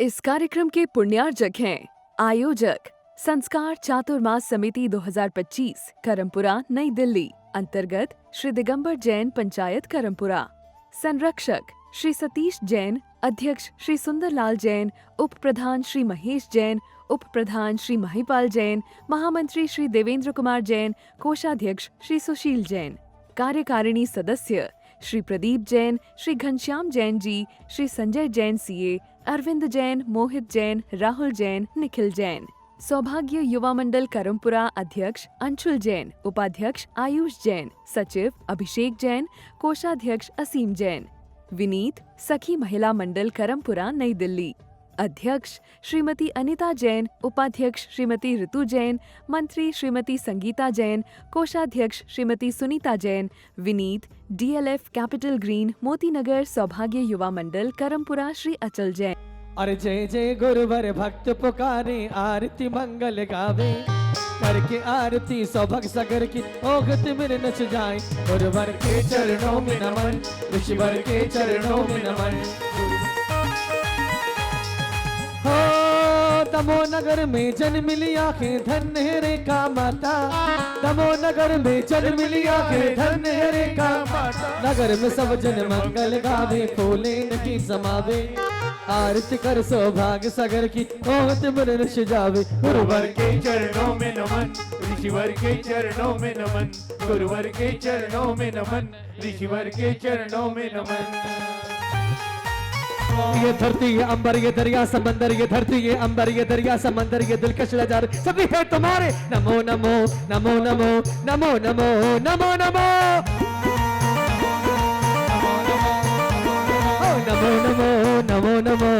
इस कार्यक्रम के पुण्यार्जक हैं आयोजक संस्कार चातुर्मास समिति 2025 करमपुरा नई दिल्ली अंतर्गत श्री दिगंबर जैन पंचायत करमपुरा। संरक्षक श्री सतीश जैन, अध्यक्ष श्री सुंदरलाल जैन, उप प्रधान श्री महेश जैन, उप प्रधान श्री महिपाल जैन, महामंत्री श्री देवेंद्र कुमार जैन, कोषाध्यक्ष श्री सुशील जैन। कार्यकारिणी सदस्य श्री प्रदीप जैन, श्री घनश्याम जैन जी, श्री संजय जैन सीए, अरविंद जैन, मोहित जैन, राहुल जैन, निखिल जैन। सौभाग्य युवा मंडल करमपुरा अध्यक्ष अंशुल जैन, उपाध्यक्ष आयुष जैन, सचिव अभिषेक जैन, कोषाध्यक्ष असीम जैन। विनीत सखी महिला मंडल करमपुरा नई दिल्ली अध्यक्ष श्रीमती अनिता जैन, उपाध्यक्ष श्रीमती ऋतु जैन, मंत्री श्रीमती संगीता जैन, कोषाध्यक्ष Shrimati Sunita Jain. Vineet DLF capital green Motinagar सौभाग्य युवा मंडल करमपुरा श्री अचल जैन। अरे जय जय गुरुवर भक्त पुकारे, आरती मंगल गावे, करके आरती सौभाग्य सागर की ओघत में नच जाए। गुरुवर के चरणों में नमन, ऋषिवर के चरणों में नमन। हो दमो नगर में जन्म लिया के धन्य है रेखा माता, दमो नगर में जन्म लिया के धन्य है रेखा माता। नगर में सब जन मंगल गावे, फूले नकी समावे, आरती कर सौभाग्य सागर की ओघत में नच जावे। गुरुवर के चरणों में नमन, ऋषिवर के चरणों में नमन, गुरुवर के चरणों में नमन, ऋषिवर के चरणों में नमन। ये धरती ये अंबर ये दरिया समंदर, ये धरती ये अंबर ये दरिया समंदर, ये दिलकश नजारे सभी है तुम्हारे। नमो नमो नमो नमो नमो नमो नमो नमो नमो नमो नमो नमो।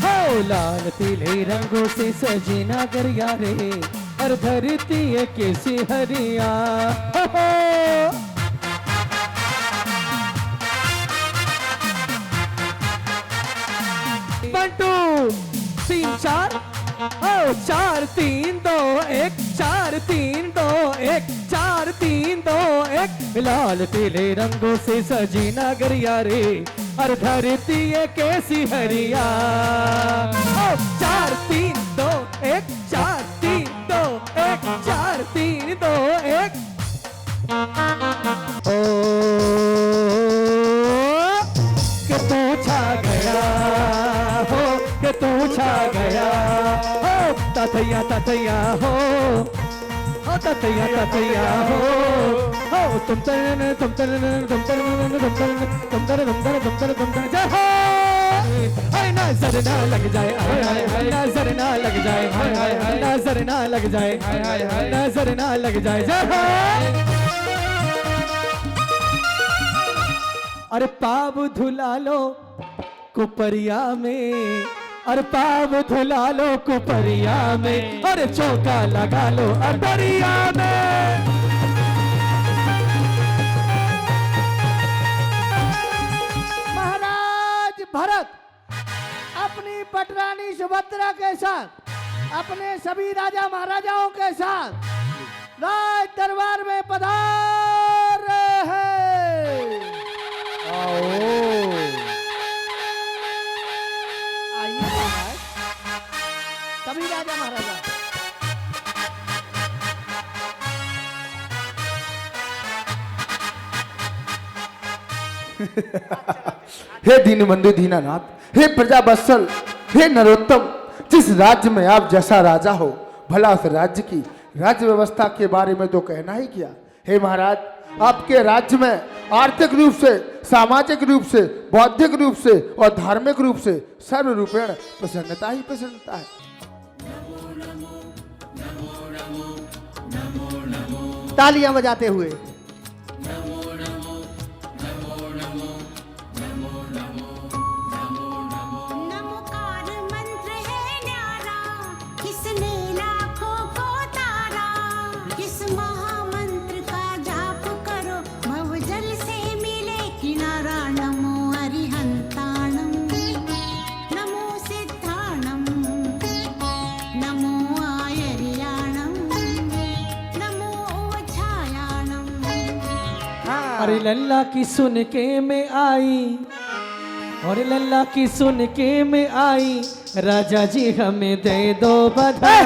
हो लाल पीले रंगों से सजी नागरिया रे, और धरती ये कैसी हरिया। वन टू तीन चार, ओ 4 3 2 1, 4 3 2 1, 4 3 2 1। लाल पीले रंगों से सजी नागरिया रे, और धरती ये कैसी हरिया। ओ 4 3 2 1, 4 3 2 1, 4 3 2 1। ओ कि तू छा गया हो, कि तू छा गया हो, तथैया तथैया हो, हो तथैया तथैया हो, हो तुम तरन तुम तरन तुम तरन तुम तरन तुम तरन तुम तरन तुम तरन तुम तरन। जय हो हाय, नजर ना लग जाए, हाय हाय हाय, नजर ना लग जाए, हाय हाय हाय, नजर ना लग जाए, हाय हाय हाय, नजर ना लग जाए। जय हो। अरे पाव धुला लो कुपरिया में, अरे पाव धुला लो कुपरिया में, अरे चौका लगा लो अटरिया में। महाराज भरत अपनी पटरानी सुभद्रा के साथ, अपने सभी राजा महाराजाओं के साथ राज दरबार में पधार रहे हैं। आइए महाराज, सभी राजा महाराजा। हे दीनबंधु दीनानाथ, हे प्रजा वत्सल, हे नरोत्तम, जिस राज्य में आप जैसा राजा हो, भला उस राज्य की राज्य व्यवस्था के बारे में तो कहना ही क्या। हे महाराज, आपके राज्य में आर्थिक रूप से, सामाजिक रूप से, बौद्धिक रूप से और धार्मिक रूप से सर्व रूपेण प्रसन्नता ही प्रसन्नता है। तालियां बजाते हुए नमोकार मंत्र है न्यारा, किसने लाखों को तारा। इस महामंत्र का जाप करो, भवजल से मिले किनारा। नमो अरिहंताणं, नमो सिद्धाणं, नमो आयर्याणं, नमो उवछायाणं। अरे लल्ला की सुन के में आई, और लल्ला की सुन के मैं आई, राजा जी हमें दे दो बधाई।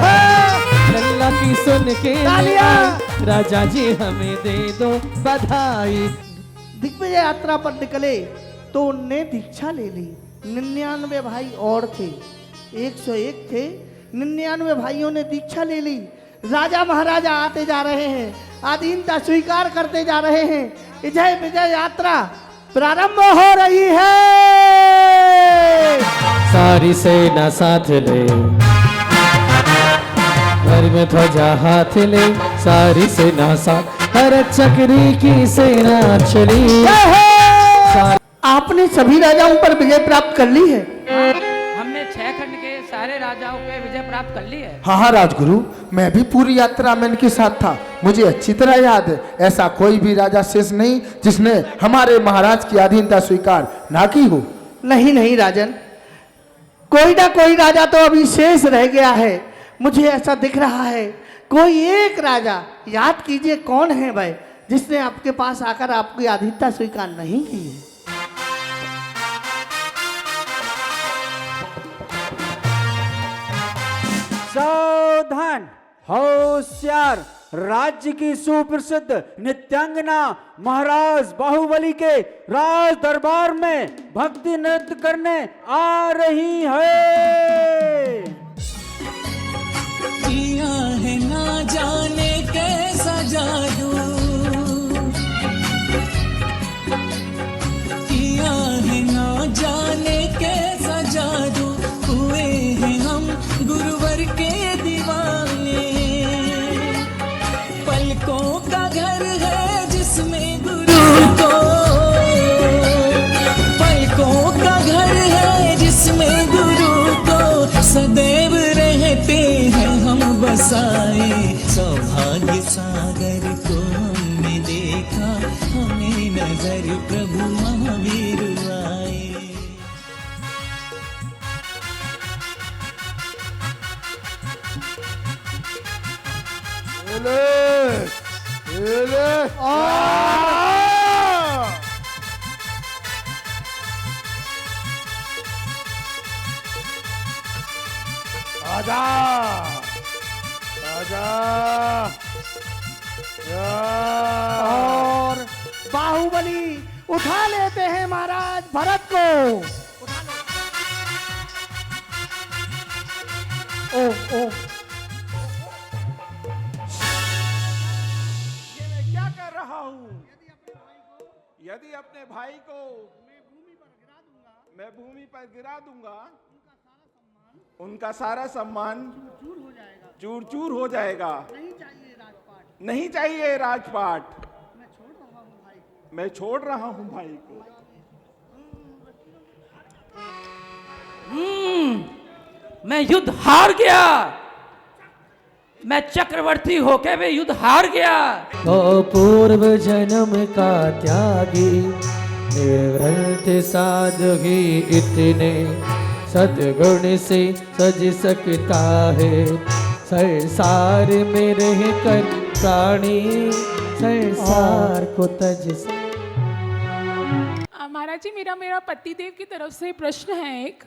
लल्ला की सुन के मैं आई, राजा जी हमें दे दो बधाई। दिग्विजय यात्रा पर निकले तो उनने दीक्षा ले ली। 99 भाई और थे, 101 थे, 99 भाइयों ने दीक्षा ले ली। राजा महाराजा आते जा रहे हैं, अधीनता स्वीकार करते जा रहे हैं। विजय विजय यात्रा प्रारंभ हो रही है। सारी सेना साथ ले, घर में ध्वजा हाथ ले, सारी सेना साथ, हर चक्री की सेना चली। आपने सभी राजाओं पर विजय प्राप्त कर ली है। हमने 6 खंड के सारे राजाओं पे विजय प्राप्त कर ली है। हाँ हाँ राजगुरु, मैं भी पूरी यात्रा में इनके साथ था, मुझे अच्छी तरह याद है। ऐसा कोई भी राजा शेष नहीं जिसने हमारे महाराज की अधीनता स्वीकार ना की हो। नहीं नहीं राजन, कोई ना कोई राजा तो अभी शेष रह गया है, मुझे ऐसा दिख रहा है। कोई एक राजा, याद कीजिए कौन है भाई, जिसने आपके पास आकर आपकी अधीनता स्वीकार नहीं की है। सावधान, होशियार, राज्य की सुप्रसिद्ध नित्यांगना महाराज बाहुबली के राज दरबार में भक्ति नृत्य करने आ रही है। किया है ना जाने कैसा जादू, किया है ना जाने कैसा जादू, हुए हैं हम गुरुवर के दीवाने। पलकों का घर है जिसमें गुरु को, पलकों का घर है जिसमें गुरु को सदैव रहते हैं हम बसाए। सौभाग्य सागर को हमने देखा, हमें नजर प्रभु महावीर आए। आजा आजा और बाहुबली उठा लेते हैं महाराज भरत को। ओ ओ ये मैं क्या कर रहा हूँ? यदि अपने भाई को मैं भूमि पर गिरा दूंगा, उनका सारा सम्मान चूर चूर हो जाएगा। नहीं चाहिए राजपाट, मैं छोड़ रहा हूँ भाई को। मैं युद्ध हार गया, मैं चक्रवर्ती होके भी युद्ध हार गया। ओ पूर्व जन्म का त्यागी, निर्व्रत साधुगी इतने सद्गुण से सज सकता है। संसार में रह कर प्राणी संसार को तज से। महाराज जी, मेरा पतिदेव की तरफ से प्रश्न है एक।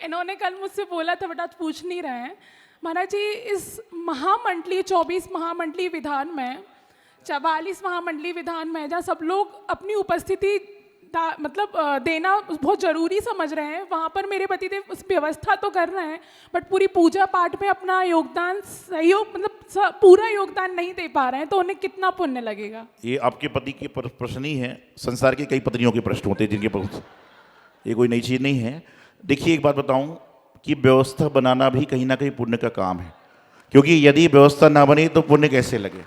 इन्होंने कल मुझसे बोला था बट आज पूछ नहीं रहे हैं। महाराज जी, इस महामंडलीय 24 महामंडलीय विधान में, 44 महामंडलीय विधान में, जहाँ सब लोग अपनी उपस्थिति मतलब देना बहुत ज़रूरी समझ रहे हैं, वहाँ पर मेरे पतिदेव उस व्यवस्था तो कर रहे हैं बट पूरी पूजा पाठ में अपना योगदान, सहयोग, मतलब पूरा योगदान नहीं दे पा रहे हैं, तो उन्हें कितना पुण्य लगेगा? ये आपके पति के प्रश्न ही है। संसार के कई पत्नियों के प्रश्न होते हैं जिनके पास, ये कोई नई चीज़ नहीं है। देखिए, एक बात बताऊं कि व्यवस्था बनाना भी कहीं ना कहीं पुण्य का काम है, क्योंकि यदि व्यवस्था ना बने तो पुण्य कैसे लगे।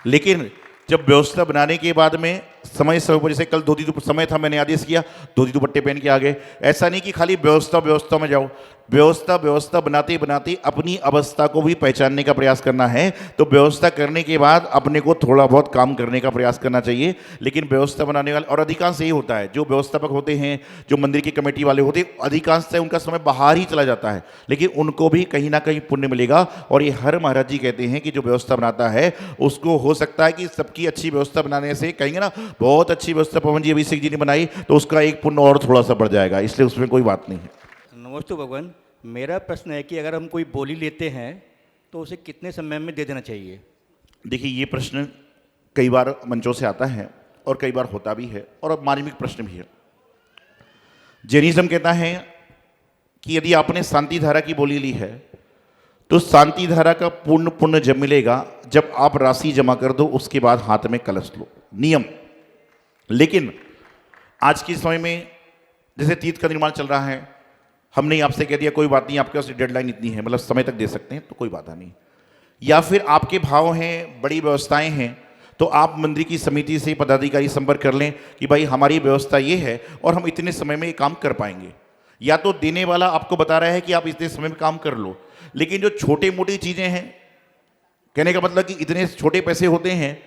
लेकिन जब व्यवस्था बनाने के बाद में समय पर, जैसे कल धोती समय था, मैंने आदेश किया धोती दुपट्टे पहन के आ गए। ऐसा नहीं कि खाली व्यवस्था में जाओ, व्यवस्था बनाते बनाते अपनी अवस्था को भी पहचानने का प्रयास करना है। तो व्यवस्था करने के बाद अपने को थोड़ा बहुत काम करने का प्रयास करना चाहिए। लेकिन व्यवस्था बनाने वाले, और अधिकांश यही होता है, जो व्यवस्थापक होते हैं, जो मंदिर की कमेटी वाले होते हैं, अधिकांश से उनका समय बाहर ही चला जाता है, लेकिन उनको भी कहीं ना कहीं पुण्य मिलेगा। और ये हर महाराज जी कहते हैं कि जो व्यवस्था बनाता है उसको हो सकता है कि सबकी अच्छी व्यवस्था बनाने से, कहेंगे ना, बहुत अच्छी व्यवस्था पवन जी अभिषेक जी ने बनाई, तो उसका एक पुण्य और थोड़ा सा बढ़ जाएगा, इसलिए उसमें कोई बात नहीं है। नमस्ते भगवान, मेरा प्रश्न है कि अगर हम कोई बोली लेते हैं तो उसे कितने समय में दे देना चाहिए? देखिए, ये प्रश्न कई बार मंचों से आता है और कई बार होता भी है, और अब मार्मिक प्रश्न भी है। जैनिज्म कहता है कि यदि आपने शांति धारा की बोली ली है तो शांति धारा का पूर्ण पुण्य जब मिलेगा जब आप राशि जमा कर दो, उसके बाद हाथ में कलश लो, नियम। लेकिन आज के समय में जैसे तीर्थ का निर्माण चल रहा है, हमने आपसे कह दिया कोई बात नहीं, आपके पास डेडलाइन इतनी है, मतलब समय तक दे सकते हैं, तो कोई बात नहीं। या फिर आपके भाव हैं, बड़ी व्यवस्थाएं हैं, तो आप मंदिर की समिति से पदाधिकारी संपर्क कर लें कि भाई हमारी व्यवस्था ये है और हम इतने समय में ये काम कर पाएंगे। या तो देने वाला आपको बता रहा है कि आप इतने समय में काम कर लो, लेकिन जो छोटे मोटी चीज़ें हैं, कहने का मतलब कि इतने छोटे पैसे होते हैं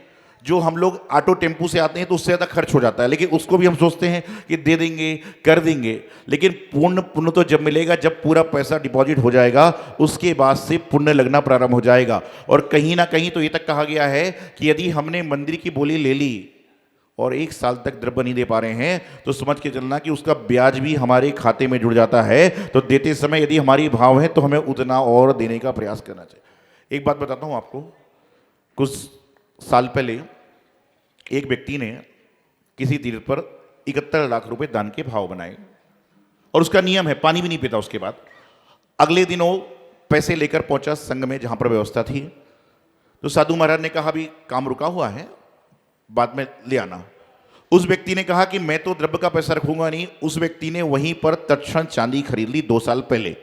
जो हम लोग ऑटो टेम्पू से आते हैं तो उससे ज़्यादा खर्च हो जाता है, लेकिन उसको भी हम सोचते हैं कि दे देंगे, कर देंगे। लेकिन पुण्य तो जब मिलेगा जब पूरा पैसा डिपॉजिट हो जाएगा, उसके बाद से पुण्य लगना प्रारंभ हो जाएगा। और कहीं ना कहीं तो ये तक कहा गया है कि यदि हमने मंदिर की बोली ले ली और 1 साल तक द्रव्य नहीं दे पा रहे हैं, तो समझ के चलना कि उसका ब्याज भी हमारे खाते में जुड़ जाता है। तो देते समय यदि हमारी भाव है तो हमें उतना और देने का प्रयास करना चाहिए। एक बात बताता हूँ आपको, कुछ साल पहले एक व्यक्ति ने किसी तीर्थ पर 71 लाख रुपए दान के भाव बनाए, और उसका नियम है पानी भी नहीं पीता उसके बाद। अगले दिन वो पैसे लेकर पहुंचा संघ में जहां पर व्यवस्था थी, तो साधु महाराज ने कहा भी काम रुका हुआ है, बाद में ले आना। उस व्यक्ति ने कहा कि मैं तो द्रव्य का पैसा रखूंगा नहीं। उस व्यक्ति ने वहीं पर तत्क्षण चांदी खरीद ली 2 साल पहले,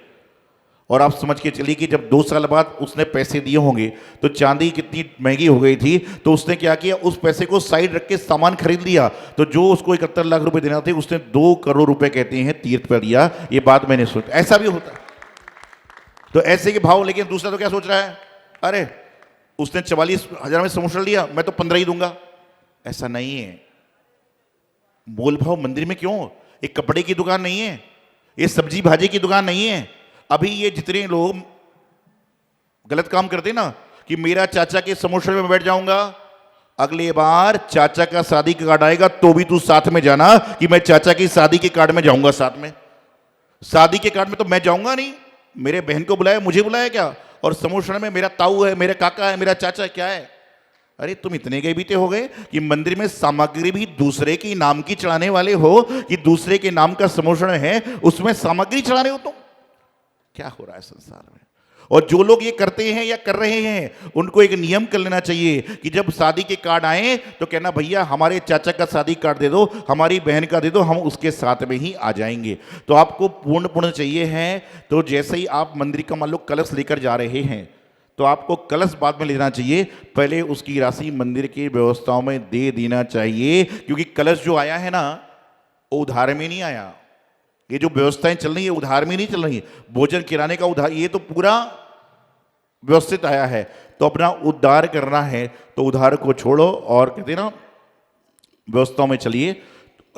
और आप समझ के चलिए कि जब 2 साल बाद उसने पैसे दिए होंगे तो चांदी कितनी महंगी हो गई थी। तो उसने क्या किया, उस पैसे को साइड रख के सामान खरीद लिया। तो जो उसको 71 लाख रुपए देना थे उसने 2 करोड़ रुपए कहते हैं तीर्थ पर दिया। ये बात मैंने सोचा, ऐसा भी होता है। तो ऐसे के भाव। लेकिन दूसरा तो क्या सोच रहा है, अरे उसने 44,000 में समोसा लिया, मैं तो 15 ही दूंगा। ऐसा नहीं है। मोल भाव मंदिर में क्यों? एक कपड़े की दुकान नहीं है, ये सब्जी भाजी की दुकान नहीं है। अभी ये जितने लोग गलत काम करते ना कि मेरा चाचा के समोसे में बैठ जाऊंगा, अगले बार चाचा का शादी का कार्ड आएगा तो भी तू साथ में जाना कि मैं चाचा की शादी के कार्ड में जाऊंगा साथ में। शादी के कार्ड में तो मैं जाऊंगा नहीं, मेरे बहन को बुलाया, मुझे बुलाया क्या? और समोसा में मेरा ताऊ है, मेरा काका है, मेरा चाचा है, क्या है? अरे तुम इतने गए बीते हो गए कि मंदिर में सामग्री भी दूसरे के नाम की चढ़ाने वाले हो, कि दूसरे के नाम का समोसा है उसमें सामग्री चढ़ा रहे हो तुम। क्या हो रहा है संसार में? और जो लोग ये करते हैं या कर रहे हैं उनको एक नियम कर लेना चाहिए कि जब शादी के कार्ड आए तो कहना भैया हमारे चाचा का शादी कार्ड दे दो, हमारी बहन का दे दो, हम उसके साथ में ही आ जाएंगे। तो आपको पूर्ण चाहिए है तो जैसे ही आप मंदिर का मान लो कलश लेकर जा रहे हैं तो आपको कलश बाद में लेना चाहिए, पहले उसकी राशि मंदिर की व्यवस्थाओं में दे देना चाहिए। क्योंकि कलश जो आया है ना वो उधार में नहीं आया, ये जो व्यवस्थाएं चल रही है उधार में नहीं चल रही। भोजन किराने का उधार, ये तो पूरा व्यवस्थित आया है। तो अपना उद्धार करना है तो उधार को छोड़ो और कहते ना व्यवस्थाओं में चलिए।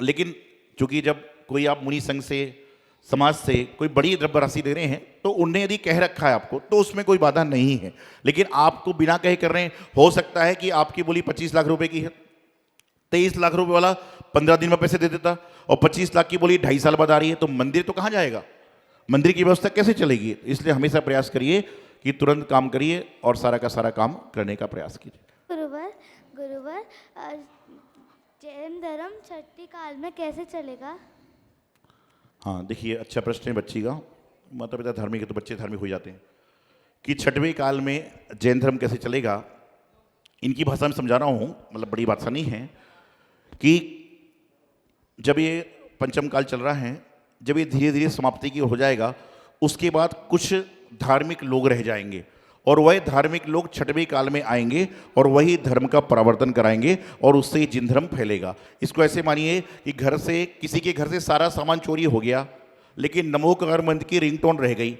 लेकिन चूंकि जब कोई आप मुनि संघ से, समाज से कोई बड़ी द्रव्य राशि दे रहे हैं तो उनने यदि कह रखा है आपको तो उसमें कोई बाधा नहीं है। लेकिन आपको बिना कहे कर रहे हैं, हो सकता है कि आपकी बोली 25 लाख रुपए की है, 23 लाख रुपए वाला 15 दिन में पैसे दे देता, और 25 लाख की बोली 2.5 साल बाद आ रही है, तो मंदिर तो कहाँ जाएगा? मंदिर की व्यवस्था कैसे चलेगी? इसलिए हमेशा प्रयास करिए कि तुरंत काम करिए और सारा का सारा काम करने का प्रयास कीजिए। गुरुवर, जैन धर्म छठी काल में कैसे चलेगा? हाँ देखिए, अच्छा प्रश्न है बच्ची का। माता पिता धार्मिक है तो बच्चे धार्मिक हो जाते हैं कि छठवें काल में जैन धर्म कैसे चलेगा। इनकी भाषा में समझा रहा हूँ, मतलब बड़ी बात नहीं है कि जब ये पंचम काल चल रहा है, जब ये धीरे धीरे समाप्ति की हो जाएगा, उसके बाद कुछ धार्मिक लोग रह जाएंगे और वह धार्मिक लोग छठवें काल में आएंगे और वही धर्म का प्रवर्तन कराएंगे और उससे जिन धर्म फैलेगा। इसको ऐसे मानिए कि घर से, किसी के घर से सारा सामान चोरी हो गया लेकिन नमोकार मंत्र की रिंगटोन रह गई,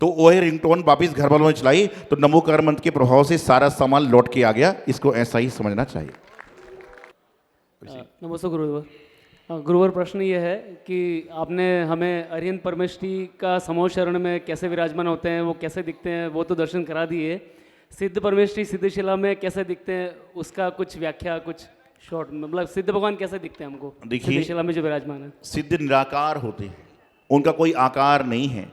तो वही रिंगटोन वापिस घर वालों ने चलाई तो नमोकार मंत्र के प्रभाव से सारा सामान लौट के आ गया। इसको ऐसा ही समझना चाहिए। नमस्ते गुरुवर। गुरुवर, प्रश्न ये है कि आपने हमें अरिहंत परमेष्ठी का समूह शरण में कैसे विराजमान होते हैं, वो कैसे दिखते हैं, वो तो दर्शन करा दिए। सिद्ध परमेष्ठी सिद्धशिला में कैसे दिखते हैं उसका कुछ व्याख्या, कुछ शॉर्ट मतलब सिद्ध भगवान कैसे दिखते हैं हमको? देखिए, सिद्धेश्वरा में जो विराजमान है। सिद्ध निराकार होते हैं, उनका कोई आकार नहीं है,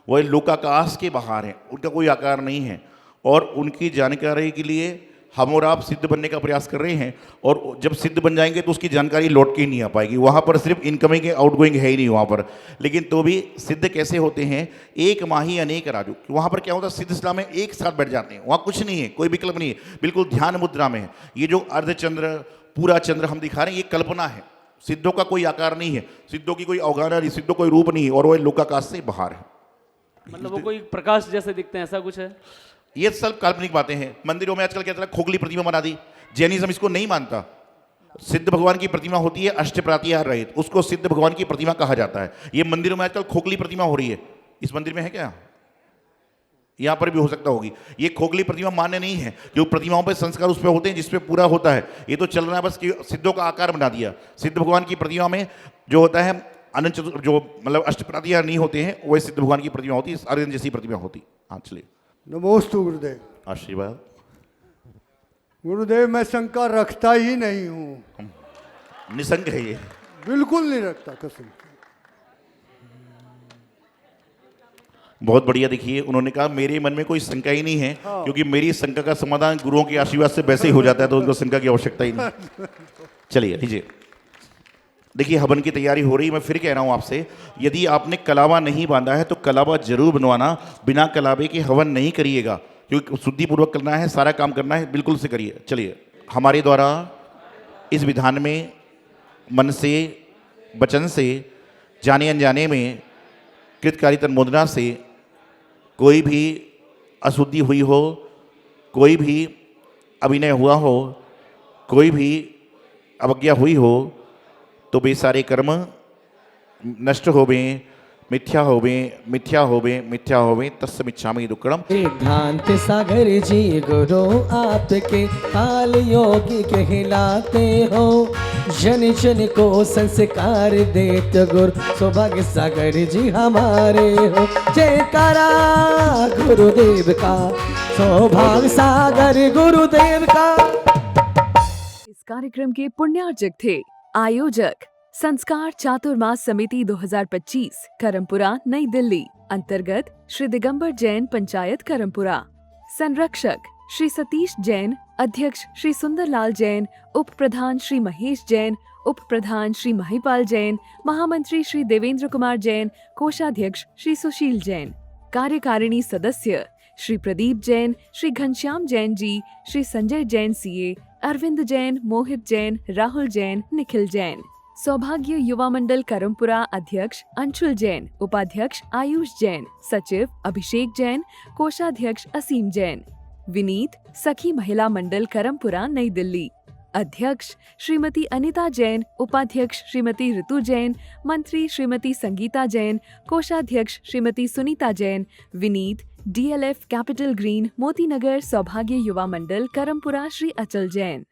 वह लोकाकाश के बाहर है, उनका कोई आकार नहीं है। और उनकी जानकारी के लिए हम और आप सिद्ध बनने का प्रयास कर रहे हैं, और जब सिद्ध बन जाएंगे तो उसकी जानकारी लौट के ही नहीं आ पाएगी। वहाँ पर सिर्फ इनकमिंग आउटगोइंग है ही नहीं वहाँ पर। लेकिन तो भी सिद्ध कैसे होते हैं? एक माही अनेक राजू। वहाँ पर क्या होता है? सिद्ध शिला में एक साथ बैठ जाते हैं, वहाँ कुछ नहीं है, कोई विकल्प नहीं है, बिल्कुल ध्यान मुद्रा में है। ये जो अर्धचंद्र पूरा चंद्र हम दिखा रहे हैं, ये कल्पना है, सिद्धों का कोई आकार नहीं है, सिद्धों की कोई अवगाहना नहीं, सिद्धों कोई रूप नहीं है, और वह लोकाकाश से बाहर है। मतलब वो कोई प्रकाश जैसे दिखते हैं, ऐसा कुछ है? ये सब काल्पनिक बातें हैं। मंदिरों में आजकल क्या चला, खोखली प्रतिमा बना दी। जैनिज्म इसको नहीं मानता। सिद्ध भगवान की प्रतिमा होती है अष्टप्रातिहार रहित, उसको सिद्ध भगवान की प्रतिमा कहा जाता है। ये मंदिरों में आजकल खोखली प्रतिमा हो रही है। इस मंदिर में है क्या? यहां पर भी हो सकता होगी। ये खोखली प्रतिमा मान्य नहीं है, जो प्रतिमाओं पे संस्कार उस पे होते हैं जिसपे पूरा होता है। ये तो चल रहा है बस कि सिद्धों का आकार बना दिया। सिद्ध भगवान की प्रतिमा में जो होता है अनंत चतुर, जो मतलब अष्टप्रातिहार नहीं होते हैं, वही सिद्ध भगवान की प्रतिमा होती है, अर्जुन जैसी प्रतिमा होती। हाँ चलिए। नमोस्तु गुरुदेव। आशीर्वाद। गुरुदेव मैं शंका रखता ही नहीं हूँ, निसंग है ये, बिल्कुल नहीं रखता कसम। बहुत बढ़िया। देखिए, उन्होंने कहा मेरे मन में कोई शंका ही नहीं है, क्योंकि मेरी शंका का समाधान गुरुओं के आशीर्वाद से वैसे ही हो जाता है, तो उनको शंका की आवश्यकता ही नहीं। चलिए लीजिए। देखिए, हवन की तैयारी हो रही। मैं फिर कह रहा हूं आपसे, यदि आपने कलावा नहीं बांधा है तो कलावा जरूर बनवाना। बिना कलावे के हवन नहीं करिएगा, क्योंकि शुद्धिपूर्वक करना है, सारा काम करना है, बिल्कुल से करिए। चलिए। हमारे द्वारा इस विधान में मन से, वचन से, जाने अनजाने में, कृतकारी तन्मोदना से कोई भी अशुद्धि हुई हो, कोई भी अभिनय हुआ हो, कोई भी अवज्ञा हुई हो, तो वे सारे कर्म नष्ट होवे, मिथ्या होवे, मिथ्या होवे, मिथ्या होवे। तस्मिच्छामि दुक्कड़म। सिद्धांत सागर जी गुरु आपके काल योगी कहलाते हो, जन जन को संस्कार देते गुरु सौभाग्य सागर जी हमारे हो। जयकारा गुरुदेव का, सौभाग्य सागर गुरुदेव का। इस कार्यक्रम के पुण्यार्जक थे आयोजक संस्कार चातुर्मास समिति 2025 करमपुरा नई दिल्ली, अंतर्गत श्री दिगंबर जैन पंचायत करमपुरा। संरक्षक श्री सतीश जैन, अध्यक्ष श्री सुंदरलाल जैन, उप प्रधान श्री महेश जैन, उप प्रधान श्री महिपाल जैन, महामंत्री श्री देवेंद्र कुमार जैन, कोषाध्यक्ष श्री सुशील जैन। कार्यकारिणी सदस्य श्री प्रदीप जैन, श्री घनश्याम जैन जी, श्री संजय जैन सीए, अरविंद जैन, मोहित जैन, राहुल जैन, निखिल जैन। सौभाग्य युवा मंडल करमपुरा अध्यक्ष अंशुल जैन, उपाध्यक्ष आयुष जैन, सचिव अभिषेक जैन, कोषाध्यक्ष असीम जैन। विनीत सखी महिला मंडल करमपुरा नई दिल्ली, अध्यक्ष श्रीमती अनिता जैन, उपाध्यक्ष श्रीमती ऋतु जैन, मंत्री श्रीमती संगीता जैन, कोषाध्यक्ष Shrimati Sunita Jain. Vineet DLF capital green Moti Nagar सौभाग्य युवा मंडल करमपुरा श्री अचल जैन।